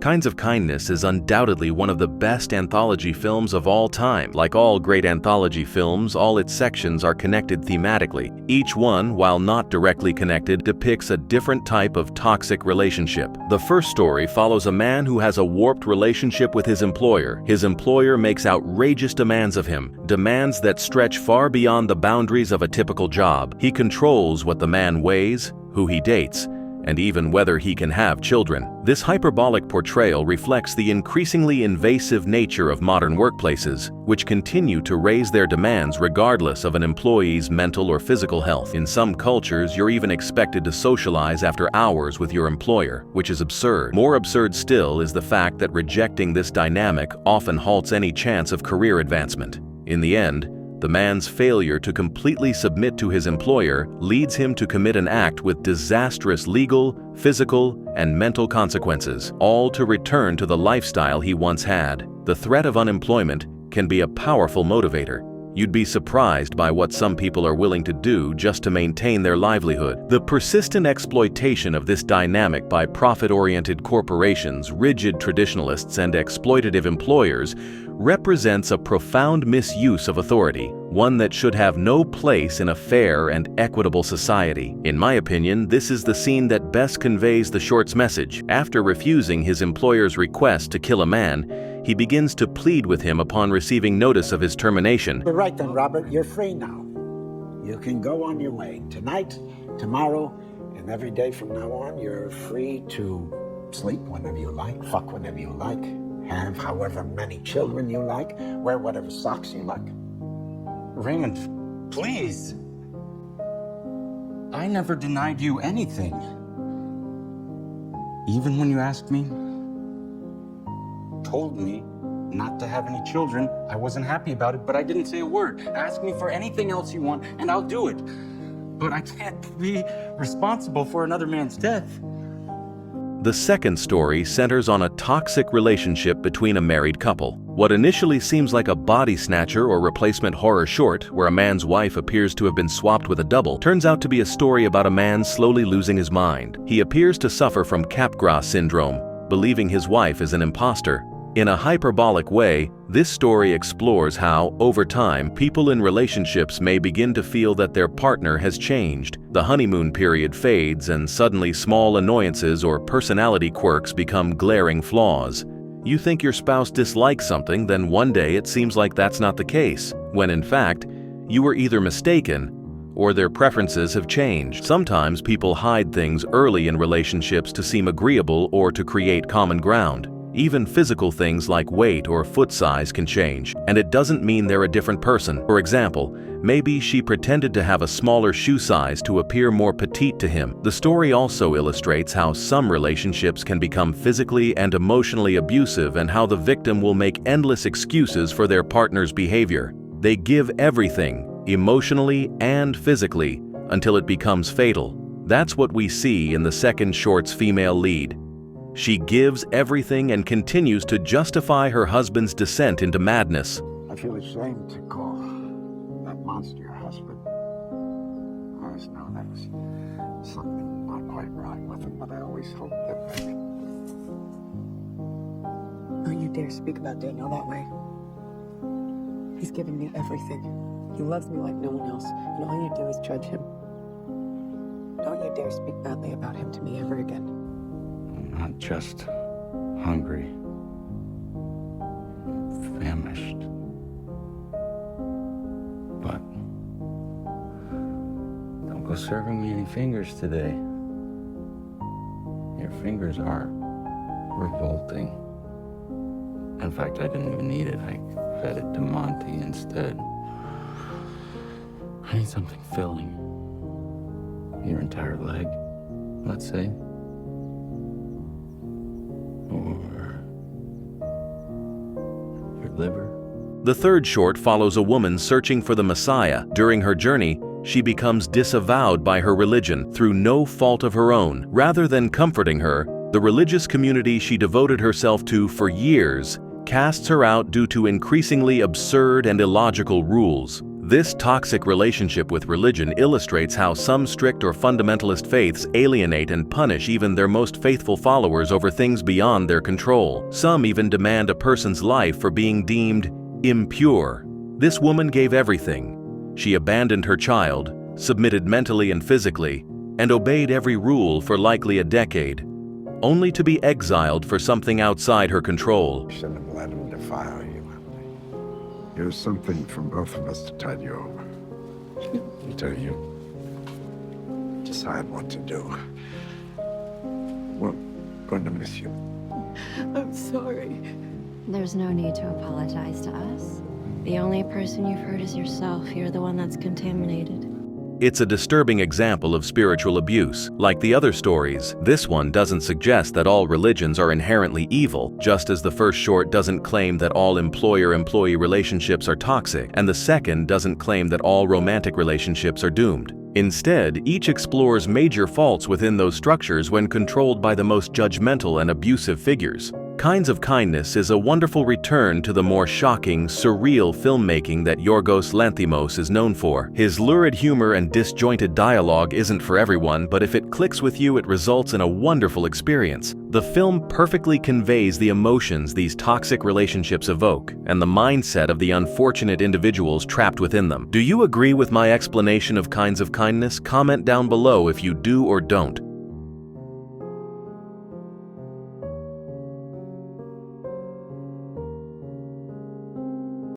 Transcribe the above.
Kinds of Kindness is undoubtedly one of the best anthology films of all time. Like all great anthology films, all its sections are connected thematically. Each one, while not directly connected, depicts a different type of toxic relationship. The first story follows a man who has a warped relationship with his employer. His employer makes outrageous demands of him, demands that stretch far beyond the boundaries of a typical job. He controls what the man weighs, who he dates, and even whether he can have children. This hyperbolic portrayal reflects the increasingly invasive nature of modern workplaces, which continue to raise their demands regardless of an employee's mental or physical health. In some cultures, you're even expected to socialize after hours with your employer, which is absurd. More absurd still is the fact that rejecting this dynamic often halts any chance of career advancement. In the end, the man's failure to completely submit to his employer leads him to commit an act with disastrous legal, physical, and mental consequences, all to return to the lifestyle he once had. The threat of unemployment can be a powerful motivator. You'd be surprised by what some people are willing to do just to maintain their livelihood. The persistent exploitation of this dynamic by profit-oriented corporations, rigid traditionalists, and exploitative employers represents a profound misuse of authority, one that should have no place in a fair and equitable society. In my opinion, this is the scene that best conveys the short's message. After refusing his employer's request to kill a man, he begins to plead with him upon receiving notice of his termination. All right then, Robert, you're free now. You can go on your way. Tonight, tomorrow, and every day from now on, you're free to sleep whenever you like, fuck whenever you like, have however many children you like, wear whatever socks you like. Raymond, please. I never denied you anything. Even when you asked me, told me not to have any children, I wasn't happy about it, but I didn't say a word. Ask me for anything else you want, and I'll do it. But I can't be responsible for another man's death. The second story centers on a toxic relationship between a married couple. What initially seems like a body snatcher or replacement horror short, where a man's wife appears to have been swapped with a double, turns out to be a story about a man slowly losing his mind. He appears to suffer from Capgras syndrome, believing his wife is an imposter. In a hyperbolic way, this story explores how, over time, people in relationships may begin to feel that their partner has changed. The honeymoon period fades, and suddenly small annoyances or personality quirks become glaring flaws. You think your spouse dislikes something, then one day it seems like that's not the case, when in fact, you were either mistaken or their preferences have changed. Sometimes people hide things early in relationships to seem agreeable or to create common ground. Even physical things like weight or foot size can change, and it doesn't mean they're a different person. For example, maybe she pretended to have a smaller shoe size to appear more petite to him. The story also illustrates how some relationships can become physically and emotionally abusive, and how the victim will make endless excuses for their partner's behavior. They give everything, emotionally and physically, until it becomes fatal. That's what we see in the second short's female lead. She gives everything and continues to justify her husband's descent into madness. I feel ashamed to call that monster your husband. I always know there was something not quite right with him, but I always hoped that maybe... Don't you dare speak about Daniel that way. He's given me everything. He loves me like no one else, and all you do is judge him. Don't you dare speak badly about him to me ever again. I'm not just hungry, famished, but don't go serving me any fingers today. Your fingers are revolting. In fact, I didn't even need it. I fed it to Monty instead. I need something filling. Your entire leg, let's say. Or your liver. The third short follows a woman searching for the Messiah. During her journey, she becomes disavowed by her religion through no fault of her own. Rather than comforting her, the religious community she devoted herself to for years casts her out due to increasingly absurd and illogical rules. This toxic relationship with religion illustrates how some strict or fundamentalist faiths alienate and punish even their most faithful followers over things beyond their control. Some even demand a person's life for being deemed impure. This woman gave everything. She abandoned her child, submitted mentally and physically, and obeyed every rule for likely a decade, only to be exiled for something outside her control. Shouldn't have let him defile you, Emily. Here's something from both of us to tide you over. Until you decide what to do. We're going to miss you. I'm sorry. There's no need to apologize to us. The only person you've hurt is yourself. You're the one that's contaminated. It's a disturbing example of spiritual abuse. Like the other stories, this one doesn't suggest that all religions are inherently evil, just as the first short doesn't claim that all employer-employee relationships are toxic, and the second doesn't claim that all romantic relationships are doomed. Instead, each explores major faults within those structures when controlled by the most judgmental and abusive figures. Kinds of Kindness is a wonderful return to the more shocking, surreal filmmaking that Yorgos Lanthimos is known for. His lurid humor and disjointed dialogue isn't for everyone, but if it clicks with you, it results in a wonderful experience. The film perfectly conveys the emotions these toxic relationships evoke and the mindset of the unfortunate individuals trapped within them. Do you agree with my explanation of Kinds of Kindness? Comment down below if you do or don't.